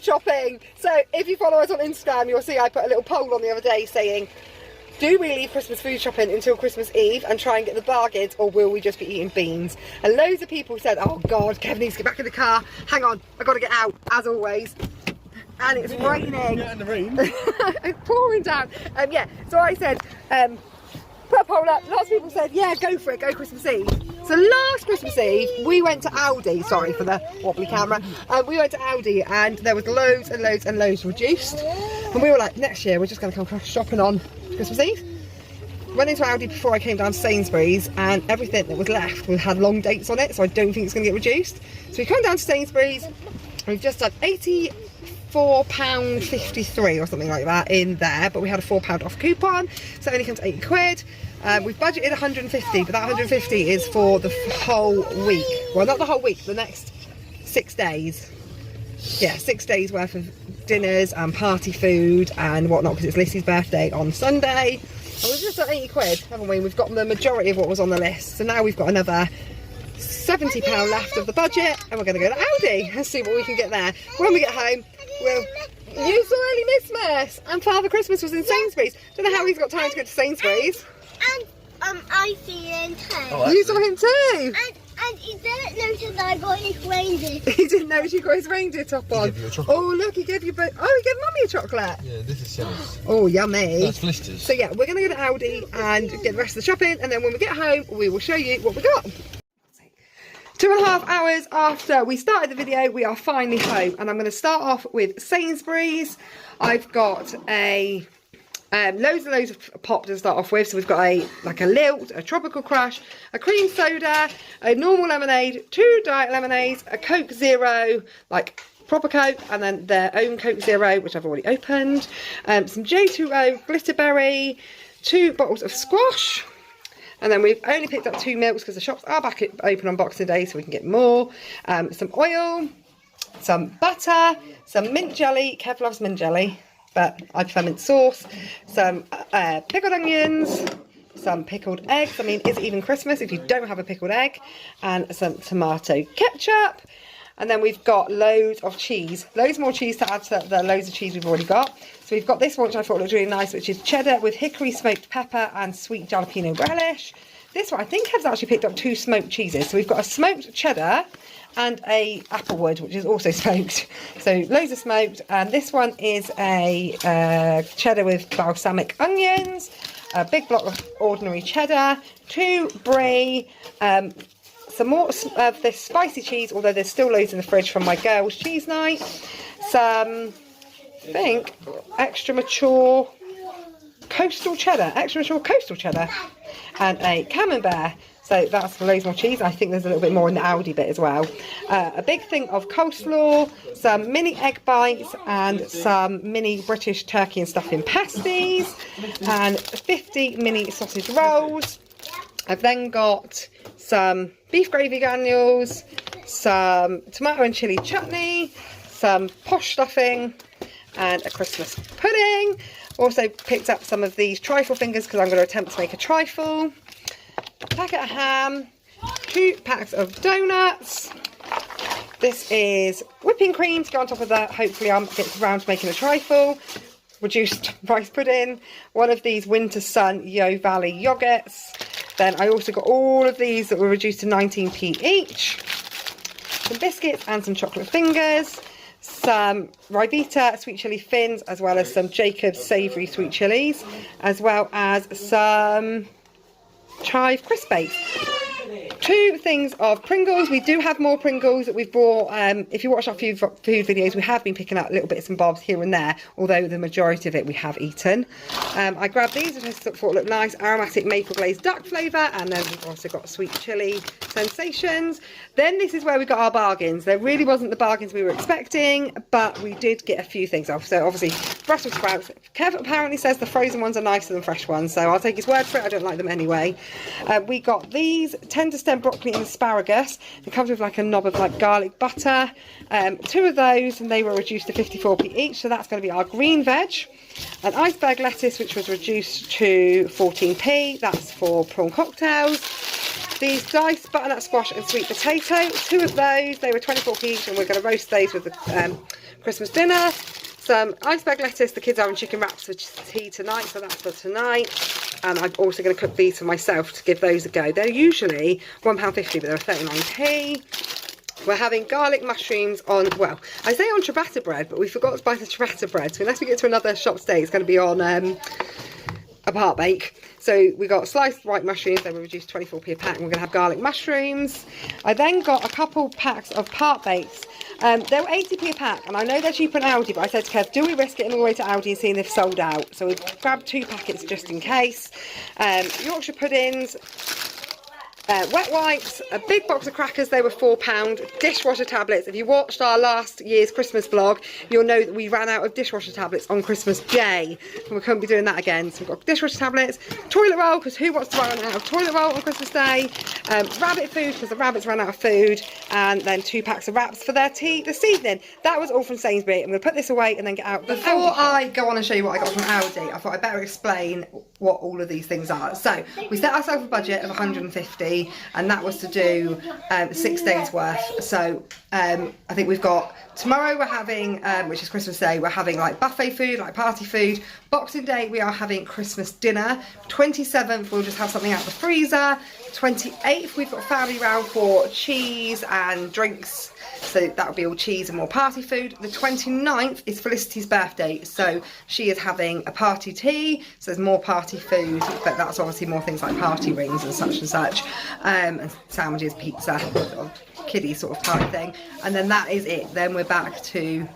shopping. So if you follow us on Instagram, you'll see I put a little poll on the other day saying, do we leave Christmas food shopping until Christmas Eve and try and get the bargains, or will we just be eating beans? And loads of people said, oh God, Kevin needs to get back in the car. Hang on, I've got to get out, as always. And it's raining. Yeah, in the rain. It's pouring down. Yeah, so I said, put a poll up. Lots of people said, yeah, go for it, go Christmas Eve. So last Christmas Eve, we went to Aldi. Sorry for the wobbly camera. We went to Aldi and there was loads and loads and loads reduced. And we were like, next year we're just going to come shopping on Christmas Eve. Went into Aldi before I came down to Sainsbury's, and everything that was left had long dates on it, so I don't think it's going to get reduced. So we come down to Sainsbury's, and we've just done £84.53 or something like that in there, but we had a £4 off coupon, so it only comes to 80 quid. We've budgeted 150, but that 150 is for the whole week. Well, not the whole week, the next 6 days. Yeah, 6 days worth of dinners and party food and whatnot, because it's Lissy's birthday on Sunday. And we've just done 80 quid, haven't we? We've got the majority of what was on the list. So now we've got another £70 left of the budget, and we're going to go to Aldi and see what we can get there. When we get home, we'll... You saw early Christmas, and Father Christmas was in Sainsbury's. Don't know how he's got time to go to Sainsbury's. And I see him too. Oh, you saw him too? And he didn't notice that I got his reindeer. He didn't notice you got his reindeer top on. Oh look, he gave you he gave Mummy a chocolate. Yeah, this is Shell's. Oh yummy. That's Flisters. So yeah, we're going to go to Aldi and get the rest of the shopping, and then when we get home we will show you what we got. 2.5 hours after we started the video, we are finally home, and I'm going to start off with Sainsbury's. I've got a loads and loads of pop to start off with. So we've got a Lilt, a Tropical Crush, a cream soda, a normal lemonade, 2 diet lemonades, a Coke Zero, like proper Coke, and then their own Coke Zero, which I've already opened, some J2O Glitterberry, 2 bottles of squash, and then we've only picked up 2 milks because the shops are back open on Boxing Day, so we can get more, some oil, some butter, some mint jelly. Kev loves mint jelly, but I prefer mint sauce, some pickled onions, some pickled eggs. I mean, is it even Christmas if you don't have a pickled egg? And some tomato ketchup. And then we've got loads of cheese, loads more cheese to add to the loads of cheese we've already got. So we've got this one, which I thought looked really nice, which is cheddar with hickory smoked pepper and sweet jalapeno relish. This one, I think Kev's actually picked up 2 smoked cheeses. So we've got a smoked cheddar and a applewood, which is also smoked. So loads of smoked. And this one is a cheddar with balsamic onions, a big block of ordinary cheddar, 2 brie, some more of this spicy cheese, although there's still loads in the fridge from my girls' cheese night, some, I think, extra mature coastal cheddar, and a camembert. So that's loads more cheese. I think there's a little bit more in the Aldi bit as well. A big thing of coleslaw, some mini egg bites, and some mini British turkey and stuffing pasties, and 50 mini sausage rolls. I've then got some beef gravy granules, some tomato and chilli chutney, some posh stuffing, and a Christmas pudding. Also picked up some of these trifle fingers because I'm going to attempt to make a trifle. A packet of ham, 2 packs of donuts. This is whipping cream to go on top of that. Hopefully I'll get around to making a trifle. Reduced rice pudding. 1 of these Winter Sun Yo Valley yogurts. Then I also got all of these that were reduced to 19p each. Some biscuits and some chocolate fingers. Some Rivita sweet chilli fins, as well as some Jacob's savoury sweet chillies, as well as some chive crisp bakes. 2 things of Pringles. We do have more Pringles that we've bought. If you watch our food videos, we have been picking up little bits and bobs here and there, although the majority of it we have eaten. I grabbed these, which I thought looked nice, aromatic maple glazed duck flavour, and then we've also got sweet chilli sensations. Then this is where we got our bargains. There really wasn't the bargains we were expecting, but we did get a few things off. So obviously Brussels sprouts. Kev apparently says the frozen ones are nicer than fresh ones, so I'll take his word for it. I don't like them anyway. We got these tender stem broccoli and asparagus. It comes with like a knob of like garlic butter. 2 of those, and they were reduced to 54p each, so that's going to be our green veg. An iceberg lettuce, which was reduced to 14p, that's for prawn cocktails. These diced butternut squash and sweet potato, 2 of those, they were 24p each, and we're going to roast those with the Christmas dinner. Some iceberg lettuce. The kids are having chicken wraps for tea tonight, so that's for tonight. And I'm also going to cook these for myself to give those a go. They're usually £1.50, but they're 39p. We're having garlic mushrooms on, well, I say on ciabatta bread, but we forgot to buy the ciabatta bread. So unless we get to another shop today, it's going to be on a part bake. So we got sliced white mushrooms, they were reduced 24p a pack, and we're going to have garlic mushrooms. I then got a couple packs of part bakes. They were 80p a pack, and I know they're cheaper than Aldi, but I said to Kev, do we risk getting all the way to Aldi and seeing they've sold out? So we grabbed 2 packets just in case. Yorkshire puddings, wet wipes, a big box of crackers, they were £4, dishwasher tablets. If you watched our last year's Christmas vlog, you'll know that we ran out of dishwasher tablets on Christmas Day, and we couldn't be doing that again. So we've got dishwasher tablets, toilet roll, because who wants to run out of toilet roll on Christmas Day, rabbit food, because the rabbits ran out of food, and then 2 packs of wraps for their tea this evening. That was all from Sainsbury. I'm going to put this away and then get out. Before I go on and show you what I got from Aldi, I thought I'd better explain what all of these things are. So we set ourselves a budget of 150, and that was to do 6 days worth. So I think we've got tomorrow, we're having which is Christmas Day, we're having like buffet food, like party food. Boxing Day we are having Christmas dinner. 27th we'll just have something out of the freezer. 28th we've got family round for cheese and drinks, so that'll be all cheese and more party food. The 29th is Felicity's birthday, so she is having a party tea, so there's more party food, but that's obviously more things like party rings and such, and sandwiches, pizza, sort of kiddie sort of type thing. And then that is it. Then we're back to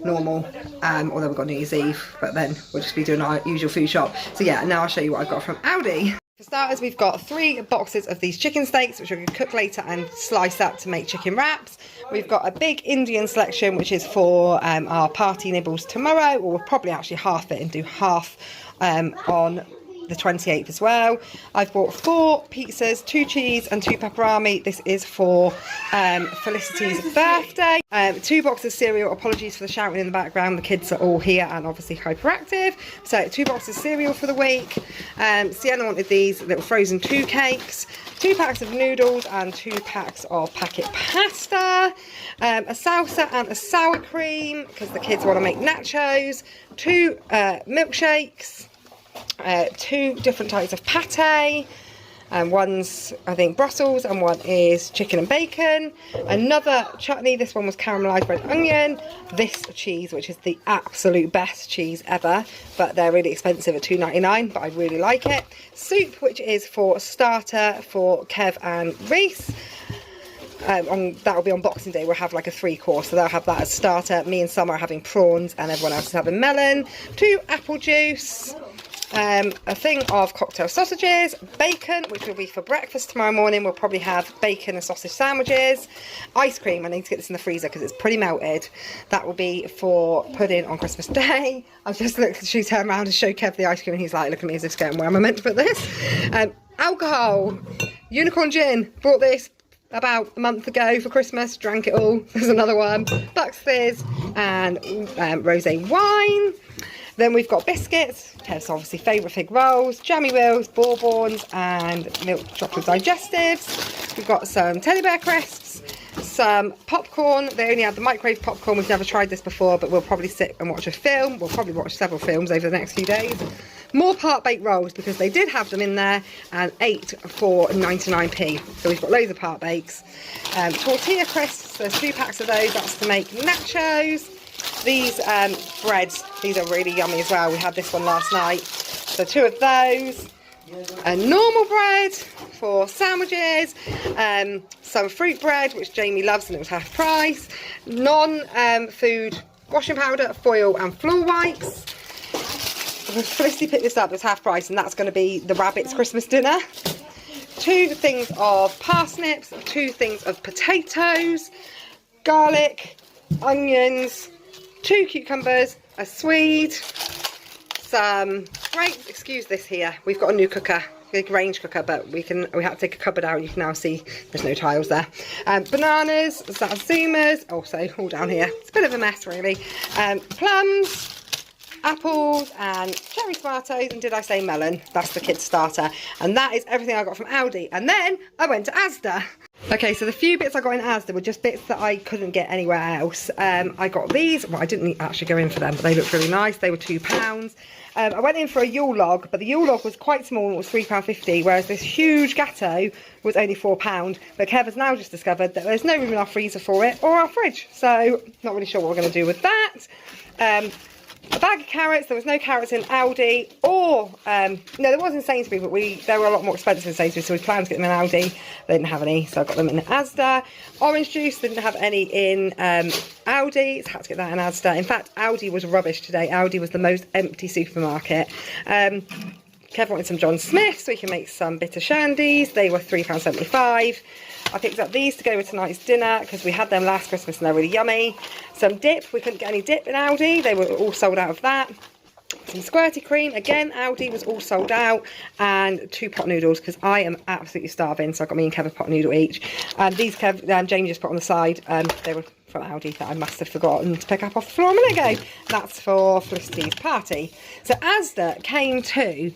normal, although we've got New Year's Eve, but then we'll just be doing our usual food shop. So yeah, now I'll show you what I've got from Aldi. For starters, we've got 3 boxes of these chicken steaks, which we're going to cook later and slice up to make chicken wraps. We've got a big Indian selection, which is for our party nibbles tomorrow, or we'll probably actually half it and do half on the 28th as well. I've bought 4 pizzas, 2 cheese and 2 pepperoni. This is for Felicity's birthday. 2 boxes of cereal. Apologies for the shouting in the background. The kids are all here and obviously hyperactive. So 2 boxes of cereal for the week. Sienna wanted these little frozen 2 cakes. 2 packs of noodles and 2 packs of packet pasta. A salsa and a sour cream because the kids want to make nachos. 2 milkshakes. 2 different types of pate, and one's I think Brussels and one is chicken and bacon. Another chutney, this one was caramelised red onion. This cheese, which is the absolute best cheese ever, but they're really expensive at £2.99, but I really like it. Soup, which is for starter for Kev and Reese. That will be on Boxing Day. We'll have like a 3-course, so they'll have that as starter. Me and Summer are having prawns and everyone else is having melon. 2 apple juice. A thing of cocktail sausages, bacon, which will be for breakfast tomorrow morning. We'll probably have bacon and sausage sandwiches. Ice cream, I need to get this in the freezer because it's pretty melted. That will be for pudding on Christmas Day. I've just looked, she turned around and showed Kev the ice cream and he's like, look at me as if going, where am I meant to put this? Alcohol, Unicorn Gin, bought this about a month ago for Christmas, drank it all. There's another one, Bucks Fizz and rosé wine. Then we've got biscuits, Kev's obviously favourite fig rolls, jammy wheels, bourbons and milk chocolate digestives. We've got some teddy bear crisps, some popcorn. They only had the microwave popcorn. We've never tried this before, but we'll probably sit and watch a film. We'll probably watch several films over the next few days. More part baked rolls because they did have them in there, and 8 for 99p. So we've got loads of part bakes. Tortilla crisps, there's 2 packs of those. That's to make nachos. These breads, these are really yummy as well. We had this one last night. So 2 of those. A normal bread for sandwiches. Some fruit bread, which Jamie loves and it was half price. Non-food washing powder, foil and floor wipes. Felicity picked this up, it's half price, and that's going to be the rabbit's Christmas dinner. 2 things of parsnips, 2 things of potatoes, garlic, onions, 2 cucumbers, a Swede, some grapes. Excuse this here, we've got a new cooker, big range cooker, but we had to take a cupboard out. You can now see there's no tiles there. Bananas, Zatsumas, also all down here. It's a bit of a mess really. Plums, apples and cherry tomatoes, and did I say melon? That's the kids starter. And that is everything I got from Aldi. And then I went to Asda. Okay, so the few bits I got in Asda were just bits that I couldn't get anywhere else. I got these. Well, I didn't actually go in for them, but they looked really nice. They were £2. I went in for a Yule log, but the Yule log was quite small. It was £3.50, whereas this huge gatto was only £4. But Kev has now just discovered that there's no room in our freezer for it or our fridge. So, not really sure what we're going to do with that. A bag of carrots. There was no carrots in Aldi, or no, there was in Sainsbury's, but they were a lot more expensive in Sainsbury's, so we planned to get them in Aldi. They didn't have any, so I got them in Asda. Orange juice, didn't have any in Aldi, so I had to get that in Asda. In fact, Aldi was rubbish today. Aldi was the most empty supermarket. Kev wanted some John Smiths, so we can make some bitter shandies. They were £3.75. I picked up these to go with tonight's dinner because we had them last Christmas and they're really yummy. Some dip. We couldn't get any dip in Aldi. They were all sold out of that. Some squirty cream. Again, Aldi was all sold out. And 2 pot noodles because I am absolutely starving. So I got me and Kev a pot noodle each. And these Jamie just put on the side. They were from Aldi that I must have forgotten to pick up off the floor a minute ago. That's for Felicity's party. So Asda came to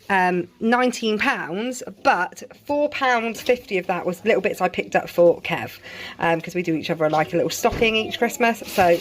£19, but £4.50 of that was little bits I picked up for Kev, because we do each other like a little stocking each Christmas, so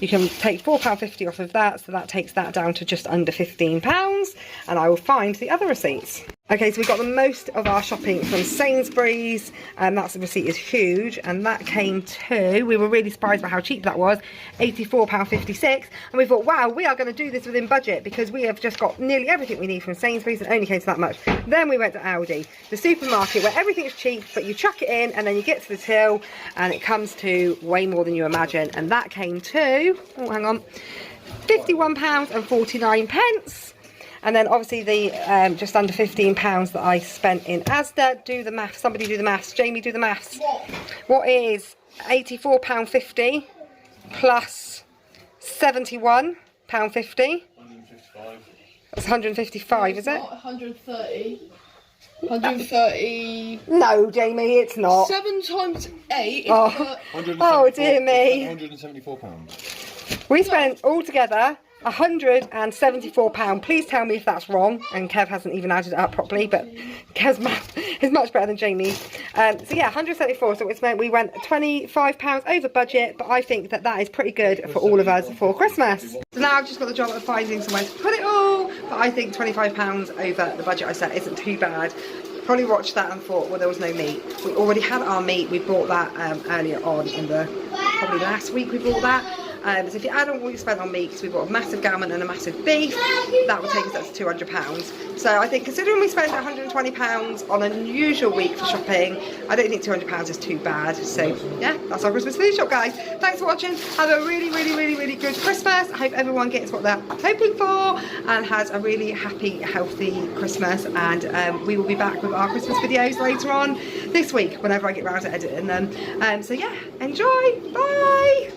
you can take £4.50 off of that, so that takes that down to just under £15, and I will find the other receipts. Okay, so we got the most of our shopping from Sainsbury's, and that receipt is huge, and that came to, we were really surprised by how cheap that was, £84.56, and we thought, wow, we are going to do this within budget, because we have just got nearly everything we need from Sainsbury's, and it only came to that much. Then we went to Aldi, the supermarket where everything is cheap, but you chuck it in, and then you get to the till, and it comes to way more than you imagine, and that came to, oh, hang on, £51.49. And then obviously the just under £15 that I spent in Asda. Do the maths. Somebody do the maths. Jamie, do the maths. What is £84.50 plus £71.50? 155. That's 155, is it? Not 130. 130. No, Jamie, it's not. 7 times 8 is Oh dear me. £174. We spent altogether £174. Please tell me if that's wrong. And Kev hasn't even added it up properly, but Kev's math is much better than Jamie's. So yeah, 174. So it's meant we went £25 over budget, but I think that that is pretty good for all of us for Christmas. So now I've just got the job of finding somewhere to put it all, but I think £25 over the budget I set isn't too bad. Probably watched that and thought, well, there was no meat. We already had our meat. We bought that earlier on in the, probably last week we bought that. So if you add on what we spent on meat, because we bought a massive gammon and a massive beef, that would take us up to £200. So I think considering we spent £120 on an unusual week for shopping, I don't think £200 is too bad. So yeah, that's our Christmas food shop, guys. Thanks for watching. Have a really, really, really, really good Christmas. I hope everyone gets what they're hoping for and has a really happy, healthy Christmas. And we will be back with our Christmas videos later on this week, whenever I get round to editing them. So yeah, enjoy. Bye.